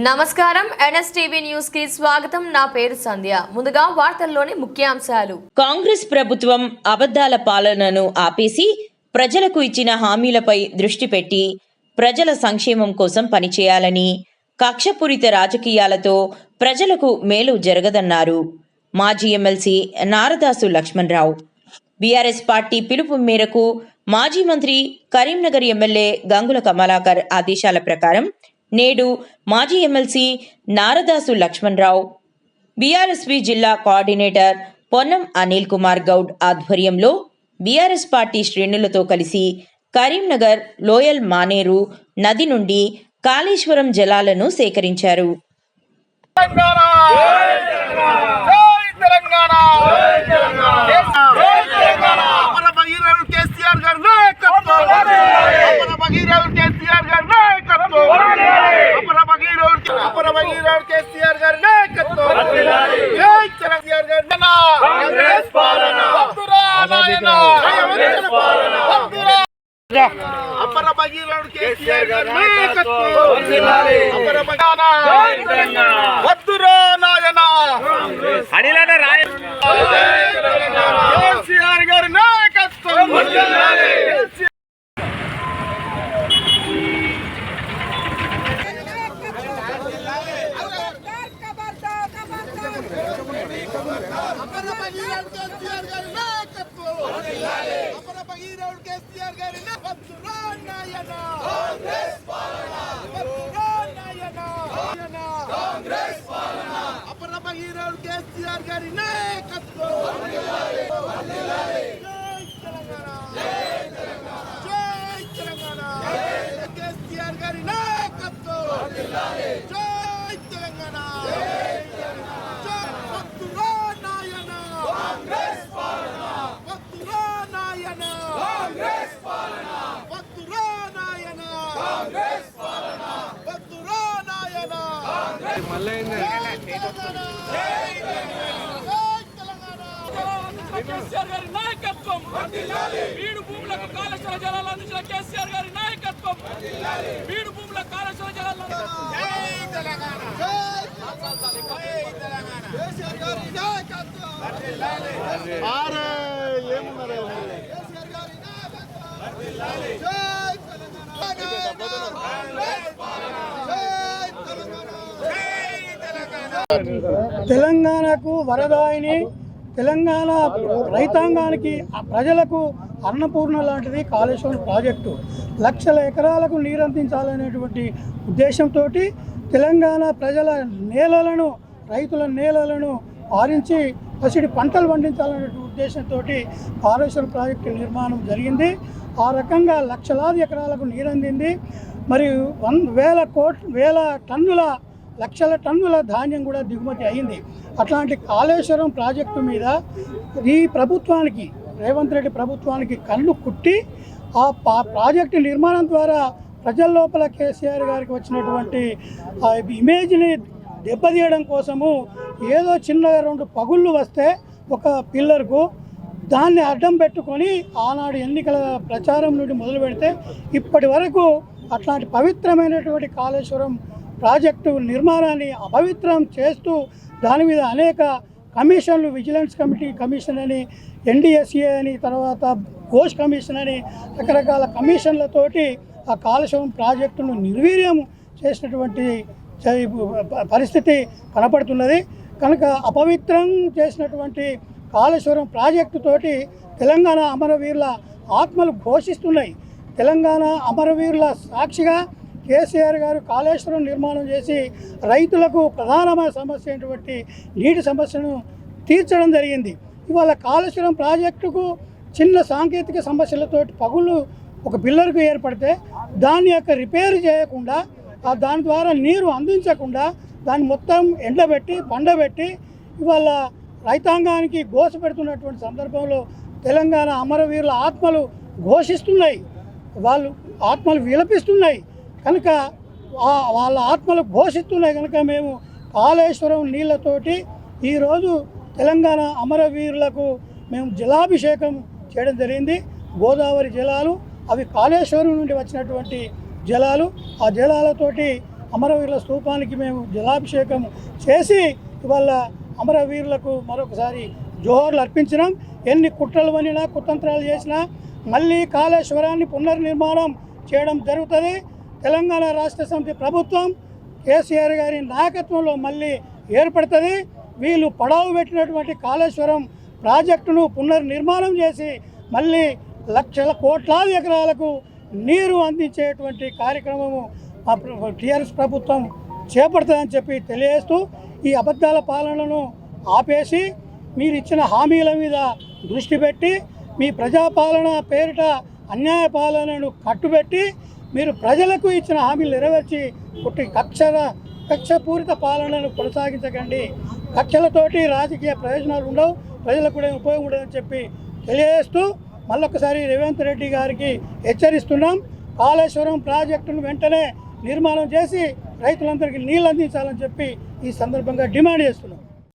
నమస్కారం NSTV news కి స్వాగతం. నా పేరు సంధ్య. ముందుగా వార్తల్లోని ముఖ్యాంశాలు. కాంగ్రెస్ ప్రభుత్వం అబద్ధాల పాలనను ఆపేసి ప్రజలకు ఇచ్చిన హామీలపై దృష్టి పెట్టి ప్రజల సంక్షేమం కోసం పనిచేయాలని, కక్షపూరిత రాజకీయాలతో ప్రజలకు మేలు జరగదన్నారు మాజీ MLC Naradasu Lakshmanarao. BRS party పిలుపు మేరకు మాజీ మంత్రి కరీంనగర్ ఎమ్మెల్యే గంగుల కమలాకర్ ఆదేశాల ప్రకారం నేడు మాజీ ఎమ్మెల్సీ నారదాసు లక్ష్మణరావు, బీఆర్ఎస్పీ జిల్లా కోఆర్డినేటర్ పొన్నం అనిల్ కుమార్ గౌడ్ ఆధ్వర్యంలో బీఆర్ఎస్ పార్టీ శ్రేణులతో కలిసి కరీంనగర్ లోయల్ మానేరు నది నుండి కాళేశ్వరం జలాలను సేకరించారు. కేసీఆర్ గారి నాయకత్వం, బీడు భూములకు కాళేశ్వర జలాలు అందించిన కేసీఆర్ గారి నాయకత్వం, బీడు భూముల కాళేశ్వర జలాలు తెలంగాణకు వరదాయిని, తెలంగాణ రైతాంగానికి ప్రజలకు అన్నపూర్ణ లాంటిది కాళేశ్వరం ప్రాజెక్టు. లక్షల ఎకరాలకు నీరందించాలనేటువంటి ఉద్దేశంతో తెలంగాణ ప్రజల నేలలను, రైతుల నేలలను ఆరించి పసిడి పంటలు పండించాలనే ఉద్దేశంతో కాళేశ్వరం ప్రాజెక్టు నిర్మాణం జరిగింది. ఆ రకంగా లక్షలాది ఎకరాలకు నీరందింది. మరియు లక్షల టన్నుల ధాన్యం కూడా దిగుమతి అయింది. అట్లాంటి కాళేశ్వరం ప్రాజెక్టు మీద ఈ ప్రభుత్వానికి, రేవంత్ రెడ్డి ప్రభుత్వానికి కళ్ళు కుట్టి ఆ ప్రాజెక్టు నిర్మాణం ద్వారా ప్రజల లోపల కేసీఆర్ గారికి వచ్చినటువంటి ఇమేజ్ని దెబ్బతీయడం కోసము ఏదో చిన్నగా 2 పగుళ్ళు వస్తే ఒక పిల్లర్కు దాన్ని అడ్డం పెట్టుకొని ఆనాడు ఎన్నికల ప్రచారం నుండి మొదలు పెడితే ఇప్పటి వరకు అట్లాంటి పవిత్రమైనటువంటి కాళేశ్వరం ప్రాజెక్టు నిర్మాణాన్ని అపవిత్రం చేస్తూ దాని మీద అనేక కమిషన్లు, విజిలెన్స్ కమిషన్ అని, ఎన్డీఎస్ఏ అని, తర్వాత ఘోష్ కమిషన్ అని రకరకాల కమిషన్లతోటి ఆ కాళేశ్వరం ప్రాజెక్టును నిర్వీర్యం చేసినటువంటి పరిస్థితి కనపడుతున్నది. కనుక అపవిత్రం చేసినటువంటి కాళేశ్వరం ప్రాజెక్టుతోటి తెలంగాణ అమరవీరుల ఆత్మలు ఘోషిస్తున్నాయి. తెలంగాణ అమరవీరుల సాక్షిగా కేసీఆర్ గారు కాళేశ్వరం నిర్మాణం చేసి రైతులకు ప్రధానమైన సమస్య అయినటువంటి నీటి సమస్యను తీర్చడం జరిగింది. ఇవాళ కాళేశ్వరం ప్రాజెక్టుకు చిన్న సాంకేతిక సమస్యలతోటి పగులు ఒక పిల్లర్కు ఏర్పడితే దాని యొక్క రిపేర్ చేయకుండా, దాని ద్వారా నీరు అందించకుండా దాన్ని మొత్తం ఎండబెట్టి పండబెట్టి ఇవాళ రైతాంగానికి ఘోషపెడుతున్నటువంటి సందర్భంలో తెలంగాణ అమరవీరుల ఆత్మలు ఘోషిస్తున్నాయి, వాళ్ళు ఆత్మలు విలపిస్తున్నాయి. కనుక వాళ్ళ ఆత్మలు ఘోషిస్తున్నాయి. కనుక మేము కాళేశ్వరం నీళ్లతోటి ఈరోజు తెలంగాణ అమరవీరులకు మేము జలాభిషేకం చేయడం జరిగింది. గోదావరి జలాలు, అవి కాళేశ్వరం నుండి వచ్చినటువంటి జలాలు. ఆ జలాలతోటి అమరవీరుల స్తూపానికి మేము జలాభిషేకం చేసి ఇవాళ అమరవీరులకు మరొకసారి జోహర్లు అర్పించినాం. ఎన్ని కుట్రలు వనినా కుతంత్రాలు చేసినా మళ్ళీ కాళేశ్వరాన్ని పునర్నిర్మాణం చేయడం జరుగుతుంది. తెలంగాణ రాష్ట్ర సమితి ప్రభుత్వం కేసీఆర్ గారి నాయకత్వంలో మళ్ళీ ఏర్పడుతుంది. వీళ్ళు పడవ పెట్టినటువంటి కాళేశ్వరం ప్రాజెక్టును పునర్నిర్మాణం చేసి మళ్ళీ లక్షల కోట్లాది ఎకరాలకు నీరు అందించేటువంటి కార్యక్రమము టీఆర్ఎస్ ప్రభుత్వం చేపడుతుందని చెప్పి తెలియజేస్తూ ఈ అబద్ధాల పాలనను ఆపేసి మీరు ఇచ్చిన హామీల మీద దృష్టి పెట్టి మీ ప్రజాపాలన పేరిట అన్యాయ పాలనను కట్టుబెట్టి మీరు ప్రజలకు ఇచ్చిన హామీలు నెరవేర్చి పుట్టి కక్షపూరిత పాలనను కొనసాగించకండి. కక్షలతోటి రాజకీయ ప్రయోజనాలు ఉండవు, ప్రజలకు కూడా ఉపయోగం ఉండదని చెప్పి తెలియజేస్తూ మళ్ళొకసారి రేవంత్ రెడ్డి గారికి హెచ్చరిస్తున్నాం. కాళేశ్వరం ప్రాజెక్టును వెంటనే నిర్మాణం చేసి రైతులందరికీ నీళ్ళు అందించాలని చెప్పి ఈ సందర్భంగా డిమాండ్ చేస్తున్నాం.